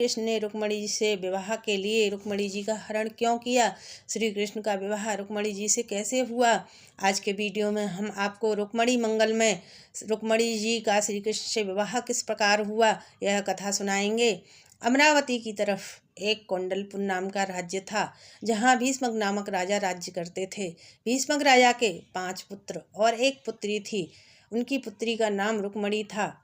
कृष्ण ने रुक्मिणी जी से विवाह के लिए रुक्मिणी जी का हरण क्यों किया, श्री कृष्ण का विवाह रुक्मिणी जी से कैसे हुआ। आज के वीडियो में हम आपको रुक्मिणी मंगल में रुक्मिणी जी का श्री कृष्ण से विवाह किस प्रकार हुआ यह कथा सुनाएंगे। अमरावती की तरफ एक कौंडलपुर नाम का राज्य था, जहाँ भीष्मक नामक राजा राज्य करते थे। भीष्मक राजा के 5 पुत्र और एक पुत्री थी। उनकी पुत्री का नाम रुक्मिणी था।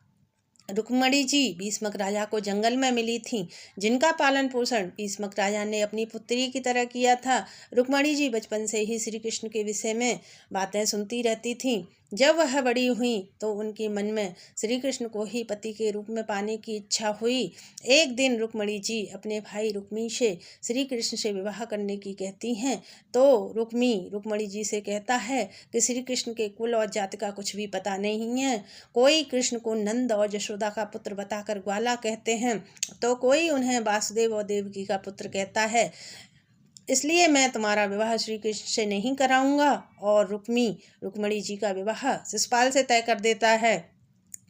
रुक्मिणी जी भीष्मक राजा को जंगल में मिली थीं, जिनका पालन पोषण भीष्मक राजा ने अपनी पुत्री की तरह किया था। रुक्मिणी जी बचपन से ही श्री कृष्ण के विषय में बातें सुनती रहती थीं। जब वह बड़ी हुई तो उनके मन में श्री कृष्ण को ही पति के रूप में पाने की इच्छा हुई। एक दिन रुक्मिणी जी अपने भाई रुक्मी से श्री कृष्ण से विवाह करने की कहती हैं, तो रुक्मिणी जी से कहता है कि श्री कृष्ण के कुल और जाति का कुछ भी पता नहीं है। कोई कृष्ण को नंद और यशोदा का पुत्र बताकर ग्वाला कहते हैं, तो कोई उन्हें वासुदेव और देवकी का पुत्र कहता है। इसलिए मैं तुम्हारा विवाह श्री कृष्ण से नहीं कराऊंगा। और रुक्मिणी जी का विवाह शिशुपाल से तय कर देता है।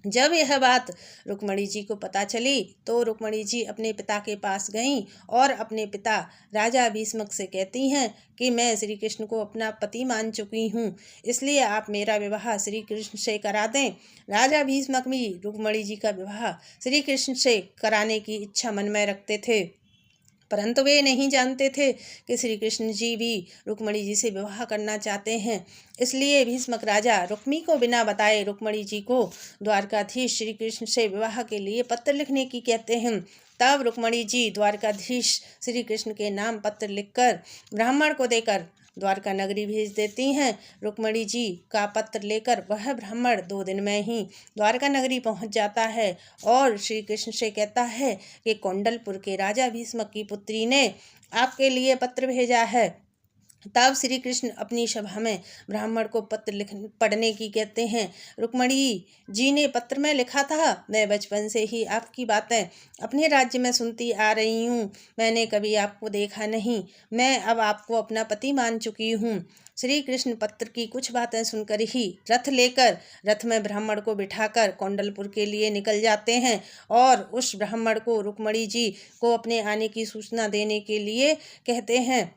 जब यह बात रुक्मिणी जी को पता चली तो रुक्मिणी जी अपने पिता के पास गईं और अपने पिता राजा भीष्मक से कहती हैं कि मैं श्री कृष्ण को अपना पति मान चुकी हूँ, इसलिए आप मेरा विवाह श्री कृष्ण से करा दें। राजा भीष्मक भी रुक्मिणी जी का विवाह श्री कृष्ण से कराने की इच्छा मन में रखते थे, परंतु वे नहीं जानते थे कि श्री कृष्ण जी भी रुक्मिणी जी से विवाह करना चाहते हैं। इसलिए भीष्मक राजा रुक्मी को बिना बताए रुक्मिणी जी को द्वारकाधीश श्री कृष्ण से विवाह के लिए पत्र लिखने की कहते हैं। तब रुक्मिणी जी द्वारकाधीश श्री कृष्ण के नाम पत्र लिखकर ब्राह्मण को देकर द्वारका नगरी भेज देती हैं। रुक्मिणी जी का पत्र लेकर वह ब्राह्मण 2 दिन में ही द्वारका नगरी पहुंच जाता है और श्री कृष्ण से कहता है कि कौंडलपुर के राजा भीष्मक की पुत्री ने आपके लिए पत्र भेजा है। तब श्री कृष्ण अपनी सभा में ब्राह्मण को पत्र पढ़ने की कहते हैं। रुक्मिणी जी ने पत्र में लिखा था, मैं बचपन से ही आपकी बातें अपने राज्य में सुनती आ रही हूँ। मैंने कभी आपको देखा नहीं। मैं अब आपको अपना पति मान चुकी हूँ। श्री कृष्ण पत्र की कुछ बातें सुनकर ही रथ में ब्राह्मण को बिठाकर कौंडलपुर के लिए निकल जाते हैं और उस ब्राह्मण को रुक्मिणी जी को अपने आने की सूचना देने के लिए कहते हैं।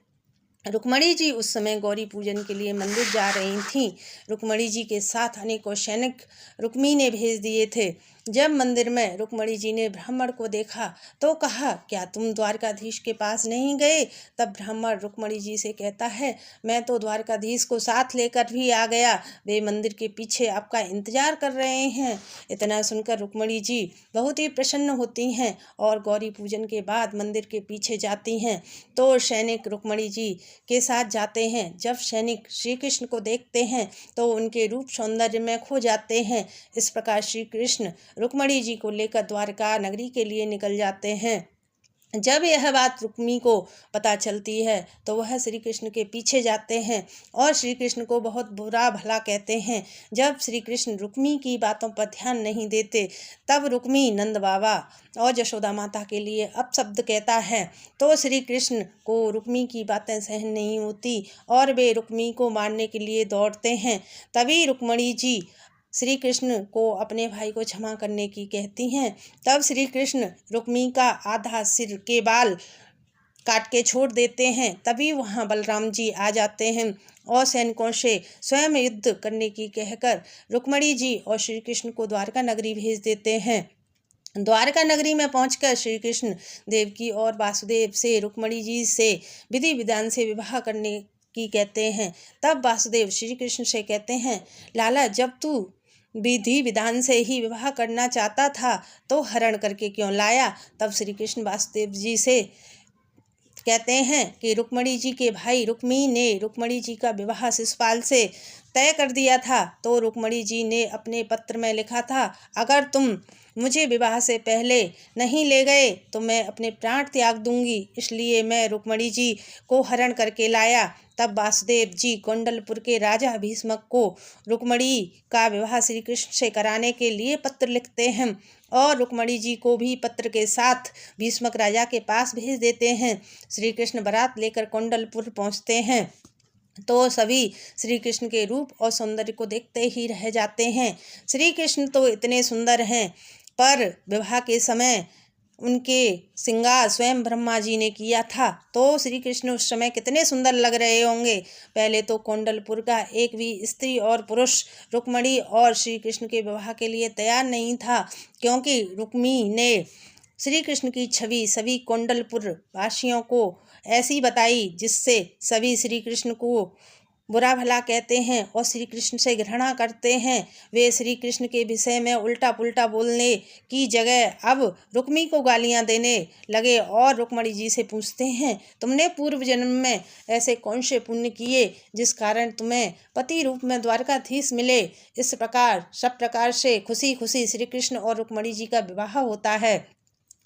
रुक्मिणी जी उस समय गौरी पूजन के लिए मंदिर जा रही थीं। रुक्मिणी जी के साथ अनेकों सैनिक रुक्मी ने भेज दिए थे। जब मंदिर में रुक्मिणी जी ने ब्राह्मण को देखा तो कहा, क्या तुम द्वारकाधीश के पास नहीं गए। तब ब्राह्मण रुक्मिणी जी से कहता है, मैं तो द्वारकाधीश को साथ लेकर भी आ गया, वे मंदिर के पीछे आपका इंतजार कर रहे हैं। इतना सुनकर रुक्मिणी जी बहुत ही प्रसन्न होती हैं और गौरी पूजन के बाद मंदिर के पीछे जाती हैं। तो सैनिक रुक्मिणी जी के साथ जाते हैं। जब सैनिक श्री कृष्ण को देखते हैं तो उनके रूप सौंदर्य में खो जाते हैं। इस प्रकार श्री कृष्ण रुक्मिणी जी को लेकर द्वारका नगरी के लिए निकल जाते हैं। जब यह बात रुक्मी को पता चलती है तो वह श्री कृष्ण के पीछे जाते हैं और श्री कृष्ण को बहुत बुरा भला कहते हैं। जब श्री कृष्ण रुक्मी की बातों पर ध्यान नहीं देते तब रुक्मी नंद बाबा और यशोदा माता के लिए अपशब्द कहता है, तो श्री कृष्ण को रुक्मी की बातें सहन नहीं होती और वे रुक्मी को मारने के लिए दौड़ते हैं। तभी रुक्मिणी जी श्री कृष्ण को अपने भाई को क्षमा करने की कहती हैं। तब श्री कृष्ण रुक्मी का आधा सिर के बाल काट के छोड़ देते हैं। तभी वहाँ बलराम जी आ जाते हैं और सैनिकों से स्वयं युद्ध करने की कहकर रुक्मिणी जी और श्री कृष्ण को द्वारका नगरी भेज देते हैं। द्वारका नगरी में पहुंचकर श्री कृष्ण देवकी और वासुदेव से रुक्मिणी जी से विधि विधान से विवाह करने की कहते हैं। तब वासुदेव श्री कृष्ण से कहते हैं, लाला, जब तू विधि विधान से ही विवाह करना चाहता था तो हरण करके क्यों लाया। तब श्री कृष्ण वासुदेव जी से कहते हैं कि रुक्मिणी जी के भाई रुक्मी ने रुक्मिणी जी का विवाह शिशुपाल से तय कर दिया था। तो रुक्मिणी जी ने अपने पत्र में लिखा था, अगर तुम मुझे विवाह से पहले नहीं ले गए तो मैं अपने प्राण त्याग दूंगी, इसलिए मैं रुक्मिणी जी को हरण करके लाया। तब वासुदेव जी कौंडलपुर के राजा भीष्मक को रुक्मिणी का विवाह श्री कृष्ण से कराने के लिए पत्र लिखते हैं और रुक्मिणी जी को भी पत्र के साथ भीष्मक राजा के पास भेज देते हैं। श्री कृष्ण बारात लेकर कौंडलपुर पहुंचते हैं तो सभी श्री कृष्ण के रूप और सौंदर्य को देखते ही रह जाते हैं। श्री कृष्ण तो इतने सुंदर हैं, पर विवाह के समय उनके श्रृंगार स्वयं ब्रह्मा जी ने किया था, तो श्री कृष्ण उस समय कितने सुंदर लग रहे होंगे। पहले तो कौंडलपुर का एक भी स्त्री और पुरुष रुक्मिणी और श्री कृष्ण के विवाह के लिए तैयार नहीं था, क्योंकि रुक्मी ने श्री कृष्ण की छवि सभी कौंडलपुर वासियों को ऐसी बताई जिससे सभी श्री कृष्ण को बुरा भला कहते हैं और श्री कृष्ण से घृणा करते हैं। वे श्री कृष्ण के विषय में उल्टा पुल्टा बोलने की जगह अब रुक्मी को गालियां देने लगे और रुक्मिणी जी से पूछते हैं, तुमने पूर्व जन्म में ऐसे कौन से पुण्य किए जिस कारण तुम्हें पति रूप में द्वारकाधीश मिले। इस प्रकार सब प्रकार से खुशी खुशी श्री कृष्ण और रुक्मिणी जी का विवाह होता है।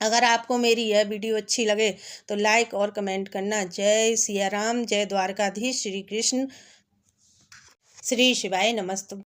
अगर आपको मेरी यह वीडियो अच्छी लगे तो लाइक और कमेंट करना। जय सिया राम, जय द्वारकाधीश श्री कृष्ण, श्री शिवाय नमस्तुभ्यं।